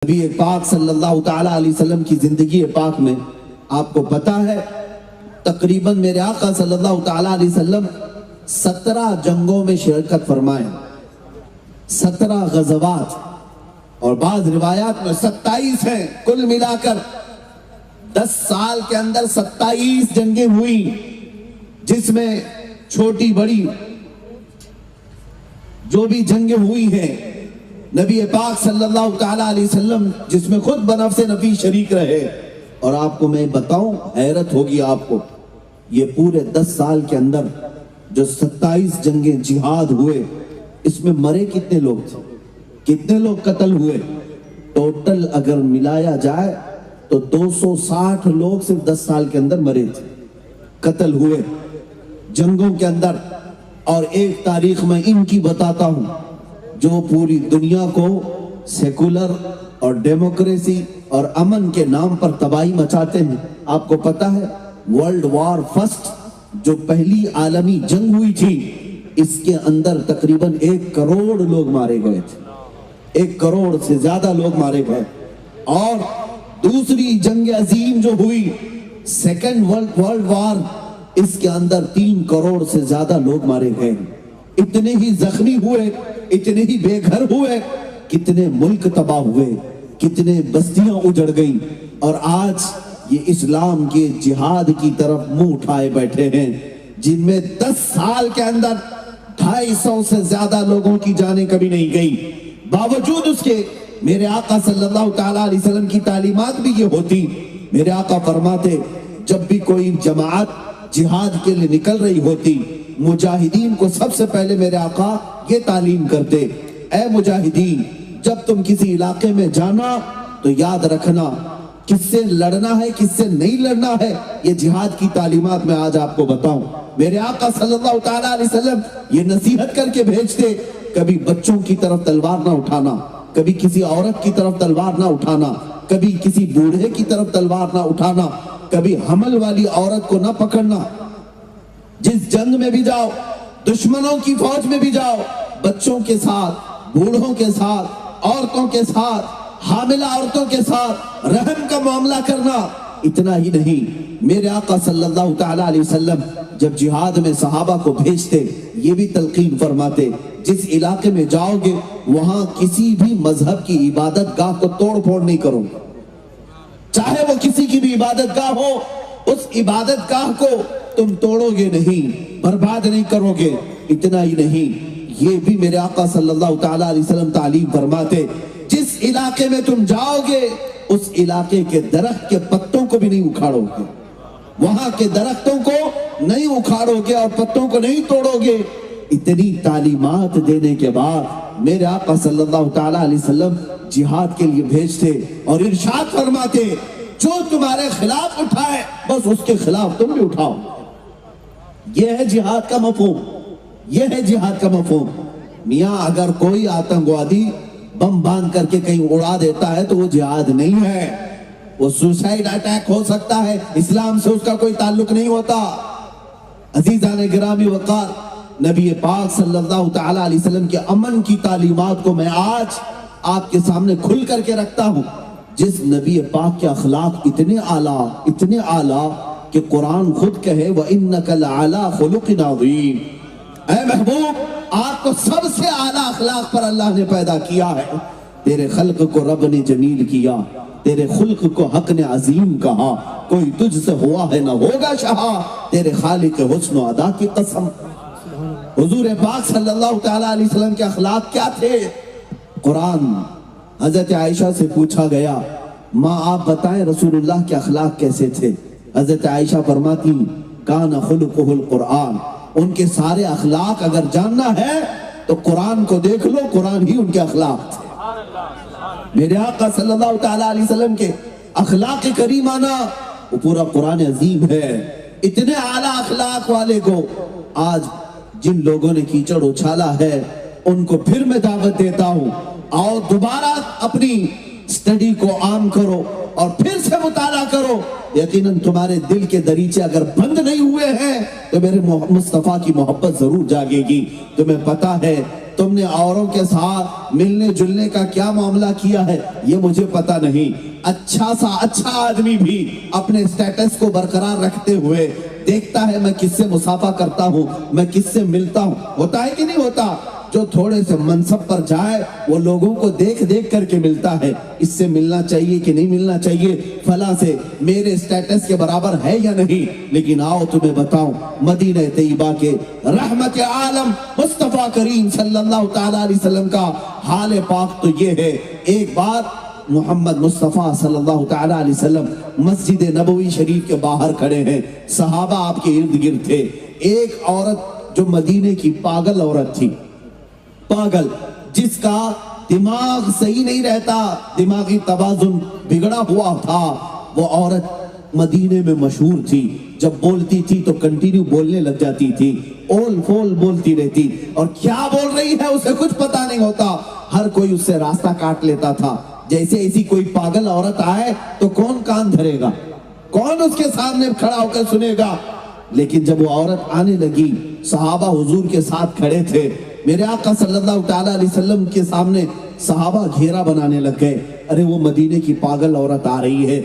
نبی پاک صلی اللہ تعالیٰ علیہ وسلم کی زندگی پاک میں آپ کو پتا ہے تقریباً میرے آقا صلی اللہ تعالیٰ علیہ وسلم 17 جنگوں میں شرکت فرمائے، 17 غزوات، اور بعض روایات میں 27 ہیں۔ کل ملا کر 10 سال کے اندر 27 جنگیں ہوئی، جس میں چھوٹی بڑی جو بھی جنگیں ہوئی ہیں نبی پاک صلی اللہ تعالیٰ علیہ وسلم جس میں خود بنفس نفی شریک رہے۔ اور آپ کو میں بتاؤں، حیرت ہوگی آپ کو، یہ پورے 10 سال کے اندر جو 27 جنگیں جہاد ہوئے، اس میں مرے کتنے لوگ تھے، کتنے لوگ قتل ہوئے؟ ٹوٹل اگر ملایا جائے تو 260 لوگ صرف 10 سال کے اندر مرے تھے، قتل ہوئے جنگوں کے اندر۔ اور ایک تاریخ میں ان کی بتاتا ہوں جو پوری دنیا کو سیکولر اور ڈیموکریسی اور امن کے نام پر تباہی مچاتے ہیں۔ آپ کو پتا ہے ورلڈ وار فرسٹ جو پہلی عالمی جنگ ہوئی تھی، اس کے اندر تقریباً 1 کروڑ لوگ مارے گئے تھے، 1 کروڑ سے زیادہ لوگ مارے گئے۔ اور دوسری جنگ عظیم جو ہوئی سیکنڈ ورلڈ وار، اس کے اندر 3 کروڑ سے زیادہ لوگ مارے گئے۔ اتنے ہی زخمی ہوئے، اتنے ہی بے گھر ہوئے، کتنے ملک تباہ ہوئے، کتنے بستیاں اجڑ گئیں۔ اور آج یہ اسلام کے جہاد کی طرف منہ اٹھائے بیٹھے ہیں، جن میں 10 سال کے اندر 250 سے زیادہ لوگوں کی جانیں کبھی نہیں گئی۔ باوجود اس کے میرے آقا صلی اللہ تعالیٰ علیہ وسلم کی تعلیمات بھی یہ ہوتی۔ میرے آقا فرماتے جب بھی کوئی جماعت جہاد کے لیے نکل رہی ہوتی، مجاہدین کو سب سے پہلے میرے آقا یہ تعلیم کرتے، اے مجاہدین جب تم کسی علاقے میں جانا تو یاد رکھنا کس سے لڑنا ہے کس سے نہیں لڑنا ہے۔ یہ جہاد کی تعلیمات میں آج آپ کو بتاؤں۔ میرے آقا صلی اللہ تعالیٰ علیہ وسلم یہ نصیحت کر کے بھیجتے، کبھی بچوں کی طرف تلوار نہ اٹھانا، کبھی کسی عورت کی طرف تلوار نہ اٹھانا، کبھی کسی بوڑھے کی طرف تلوار نہ اٹھانا، کبھی حمل والی عورت کو نہ پکڑنا۔ جس جنگ میں بھی جاؤ، دشمنوں کی فوج میں بھی جاؤ، بچوں کے ساتھ، بوڑھوں کے ساتھ، عورتوں کے ساتھ، حاملہ عورتوں کے ساتھ رحم کا معاملہ کرنا۔ اتنا ہی نہیں، میرے آقا صلی اللہ تعالیٰ علیہ وسلم جب جہاد میں صحابہ کو بھیجتے، یہ بھی تلقین فرماتے جس علاقے میں جاؤ گے وہاں کسی بھی مذہب کی عبادت گاہ کو توڑ پھوڑ نہیں کرو، چاہے وہ کسی کی بھی عبادت گاہ ہو، اس عبادت گاہ کو تم توڑو گے نہیں، برباد نہیں کرو گے۔ اتنا ہی نہیں، یہ بھی میرے آقا صلی اللہ تعالیٰ علیہ وسلم تعلیم فرماتے جس علاقے میں تم جاؤ گے اس علاقے کے درخت کے پتوں کو بھی نہیں اکھاڑو گے، وہاں کے درختوں کو نہیں اکھاڑو گے اور پتوں کو نہیں توڑو گے۔ اتنی تعلیمات دینے کے بعد میرے آقا صلی اللہ تعالیٰ علیہ وسلم جہاد کے لیے بھیجتے اور ارشاد فرماتے جو تمہارے خلاف اٹھائے بس اس کے خلاف تم بھی اٹھاؤ۔ یہ ہے جہاد کا مفہوم، یہ ہے جہاد کا مفہوم۔ میاں اگر کوئی آتنکوادی بم باندھ کر کے کہیں اڑا دیتا ہے تو وہ جہاد نہیں ہے، وہ سوسائیڈ اٹیک ہو سکتا ہے، اسلام سے اس کا کوئی تعلق نہیں ہوتا۔ عزیزان گرامی وقار، نبی پاک صلی اللہ تعالیٰ علیہ وسلم کے امن کی تعلیمات کو میں آج آپ کے سامنے کھل کر کے رکھتا ہوں۔ جس نبی پاک کے اخلاق اتنے اعلیٰ کہ قرآن خود کہے وَإِنَّكَ لَعَلَىٰ خُلُقٍ عَظِيمٍ، اے محبوب آپ کو سب سے اعلیٰ اخلاق پر اللہ نے پیدا کیا ہے۔ تیرے خلق کو رب نے جمیل کیا، تیرے خلق کو حق نے عظیم کہا، کوئی تجھ سے ہوا ہے نہ ہوگا شہا، تیرے خالق حسن و ادا کی قسم۔ حضور پاک صلی اللہ تعالیٰ علیہ وسلم کے اخلاق کیا تھے؟ قرآن حضرت عائشہ سے پوچھا گیا ماں آپ بتائیں رسول اللہ کے اخلاق کیسے تھے؟ حضرت عائشہ فرماتی کان خلقہ القرآن، ان کے سارے اخلاق اگر جاننا ہے تو قرآن کو دیکھ لو، قرآن ہی ان کے اخلاق تھے۔ میرے آقا صلی اللہ تعالیٰ علیہ وسلم کے اخلاق کریمانہ وہ پورا قرآن عظیم ہے۔ اتنے اعلیٰ اخلاق والے کو آج جن لوگوں نے کیچڑ اچھالا ہے ان کو پھر میں دعوت دیتا ہوں، آؤ دوبارہ اپنی سٹڈی کو عام کرو اور پھر سے مطالعہ کرو۔ یقیناً تمہارے دل کے دریچے اگر بند نہیں ہوئے ہیں تو میرے مصطفیٰ کی محبت ضرور جاگے گی۔ تمہیں پتا ہے تم نے اوروں کے ساتھ ملنے جلنے کا کیا معاملہ کیا ہے یہ مجھے پتا نہیں۔ اچھا سا اچھا آدمی بھی اپنے سٹیٹس کو برقرار رکھتے ہوئے دیکھتا ہے میں کس سے مصافحہ کرتا ہوں، میں کس سے ملتا ہوں۔ ہوتا ہے کہ نہیں ہوتا؟ جو تھوڑے سے منصب پر جائے وہ لوگوں کو دیکھ دیکھ کر کے ملتا ہے، اس سے ملنا چاہیے کہ نہیں ملنا چاہیے، فلاں سے میرے سٹیٹس کے برابر ہے یا نہیں۔ لیکن آؤ تمہیں بتاؤں، مدینہ طیبہ کے رحمت عالم مصطفیٰ کریم صلی اللہ تعالیٰ علیہ وسلم کا حال پاک تو یہ ہے۔ ایک بار محمد مصطفیٰ صلی اللہ تعالیٰ علیہ وسلم مسجد نبوی شریف کے باہر کھڑے ہیں، صحابہ آپ کے ارد گرد تھے۔ ایک عورت جو مدینے کی پاگل عورت تھی، پاگل، جس کا دماغ صحیح نہیں رہتا، دماغی توازن بگڑا ہوا تھا، وہ عورت مدینے میں مشہور تھی۔ جب بولتی تھی تو کنٹینیو بولنے لگ جاتی تھی، اول فول بولتی رہتی، اور کیا بول رہی ہے اسے کچھ پتا نہیں ہوتا۔ ہر کوئی اس سے راستہ کاٹ لیتا تھا۔ جیسے ایسی کوئی پاگل عورت آئے تو کون کان دھرے گا، کون اس کے سامنے کھڑا ہو کر سنے گا؟ لیکن جب وہ عورت آنے لگی، صحابہ حضور کے ساتھ کھڑے تھے، میرے آقا صلی اللہ تعالیٰ علیہ وسلم کے سامنے صحابہ گھیرا بنانے لگ گئے۔ ارے وہ مدینے کی پاگل عورت آ رہی ہے،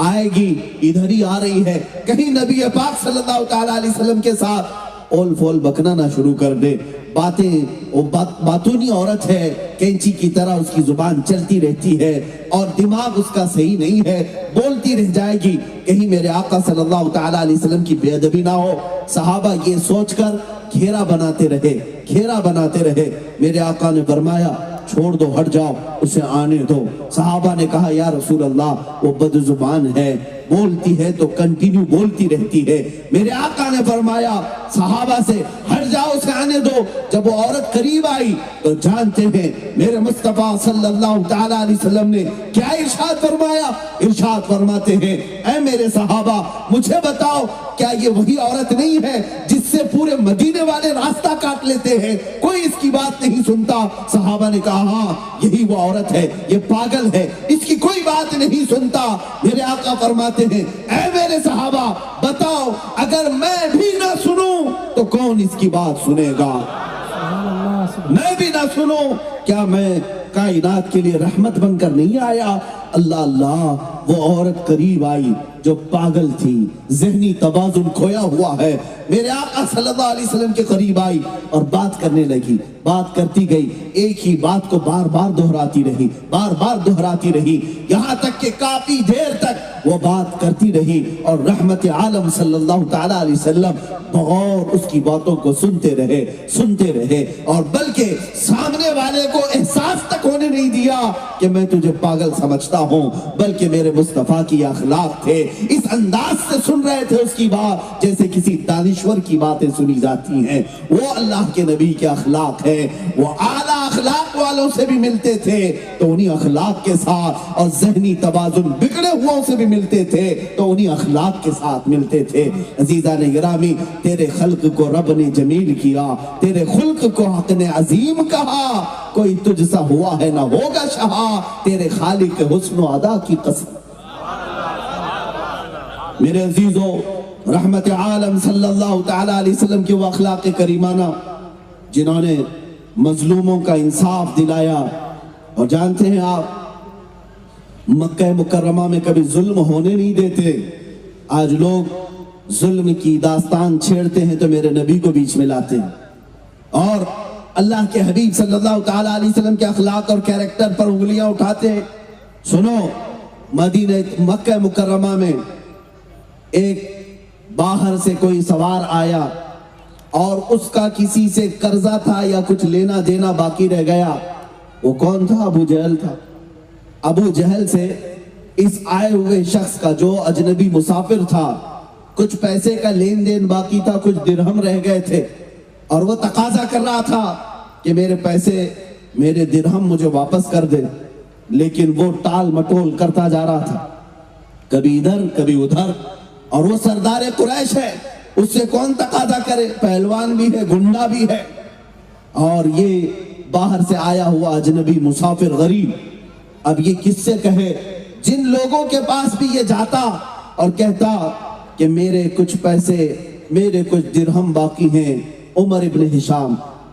آئے گی، ادھر ہی آ رہی ہے، کہیں نبی پاک صلی اللہ تعالیٰ علیہ وسلم کے ساتھ اول فول بکنا نہ شروع کر دے۔ باتونی عورت ہے، کینچی کی طرح اس کی زبان چلتی رہتی ہے اور دماغ اس کا صحیح نہیں ہے، بولتی رہ جائے گی، کہیں میرے آقا صلی اللہ تعالیٰ علیہ وسلم کی بے ادبی نہ ہو۔ صحابہ یہ سوچ کر گھیرا بناتے رہے، گھیرا بناتے رہے۔ میرے آقا نے فرمایا چھوڑ دو، ہٹ جاؤ، اسے آنے دو۔ صحابہ نے کہا یا رسول اللہ وہ بد زبان ہے، بولتی ہے تو کنٹینیو بولتی رہتی ہے۔ میرے آقا نے فرمایا صحابہ سے ہٹ جاؤ، اسے آنے دو۔ جب وہ عورت قریب آئی تو جانتے ہیں میرے مصطفیٰ صلی اللہ تعالیٰ علیہ وسلم نے کیا ارشاد فرمایا؟ ارشاد فرماتے ہیں اے میرے صحابہ مجھے بتاؤ کیا یہ وہی عورت نہیں ہے جس سے پورے مدینے والے راستہ کاٹ لیتے ہیں، کوئی اس کی بات نہیں سنتا؟ صحابہ نے کہا ہاں یہی وہ عورت ہے، یہ پاگل ہے، اس کی کوئی بات نہیں سنتا۔ میرے آقا فرماتے ہیں اے میرے صحابہ بتاؤ اگر میں بھی نہ سنوں تو کون اس کی بات سنے گا؟ میں بھی نہ سنوں، کیا میں کائنات کے لیے رحمت بن کر نہیں آیا؟ اللہ اللہ، وہ عورت قریب آئی جو پاگل تھی، ذہنی توازن کھویا ہوا ہے، میرے آقا صلی اللہ علیہ وسلم کے قریب آئی اور بات کرنے لگی، بات کرتی گئی، ایک ہی بات کو بار بار دہراتی رہی، بار بار دہراتی رہی، یہاں تک کہ کافی دیر تک وہ بات کرتی رہی اور رحمت عالم صلی اللہ تعالیٰ علیہ وسلم بغور اس کی باتوں کو سنتے رہے اور بلکہ سامنے والے کو احساس تک ہونے نہیں دیا کہ میں تجھے پاگل سمجھتا ہوں، بلکہ میرے مصطفیٰ کی اخلاق تھے، اس انداز سے سن رہے تھے اس کی بات جیسے کسی دانشور کی باتیں سنی جاتی ہیں۔ وہ اللہ کے نبی کے اخلاق ہے، وہ اعلیٰ اخلاق والوں سے بھی ملتے تھے تو انہی اخلاق کے ساتھ، اور ذہنی توازن بگڑے ہوا سے بھی ملتے تھے تو انہی اخلاق کے ساتھ ملتے تھے۔ عزیزان گرامی، تیرے خلق کو رب نے جمیل کیا، تیرے خلق کو حق نے عظیم کہا، کوئی تجھ سا ہوا ہے نہ ہوگا شہا، تیرے خالق حسن و ادا کی قسم۔ میرے عزیزو، رحمت عالم صلی اللہ تعالیٰ علیہ وسلم کی وہ اخلاق کریمانہ جنہوں نے مظلوموں کا انصاف دلایا، اور جانتے ہیں آپ مکہ مکرمہ میں کبھی ظلم ہونے نہیں دیتے۔ آج لوگ ظلم کی داستان چھیڑتے ہیں تو میرے نبی کو بیچ میں لاتے ہیں، اور اللہ کے حبیب صلی اللہ تعالیٰ علیہ وسلم کے اخلاق اور کیریکٹر پر انگلیاں اٹھاتے ہیں۔ سنو، مدینہ مکہ مکرمہ میں ایک باہر سے کوئی سوار آیا اور اس کا کسی سے قرضہ تھا یا کچھ لینا دینا باقی رہ گیا۔ وہ کون تھا؟ ابو جہل تھا۔ ابو جہل سے اس آئے ہوئے شخص کا جو اجنبی مسافر تھا کچھ پیسے کا لین دین باقی تھا، کچھ درہم رہ گئے تھے، اور وہ تقاضا کر رہا تھا کہ میرے پیسے، میرے درہم مجھے واپس کر دے، لیکن وہ ٹال مٹول کرتا جا رہا تھا، کبھی ادھر کبھی ادھر، اور وہ سردار قریش ہے، اس سے کون تقاضا کرے؟ پہلوان بھی ہے، گنڈا بھی ہے، اور یہ باہر سے آیا ہوا اجنبی مسافر غریب۔ اب یہ کس سے کہے؟ جن لوگوں کے پاس بھی یہ جاتا اور کہتا کہ میرے کچھ پیسے، میرے کچھ درہم باقی ہیں، عمر ابن ہشام،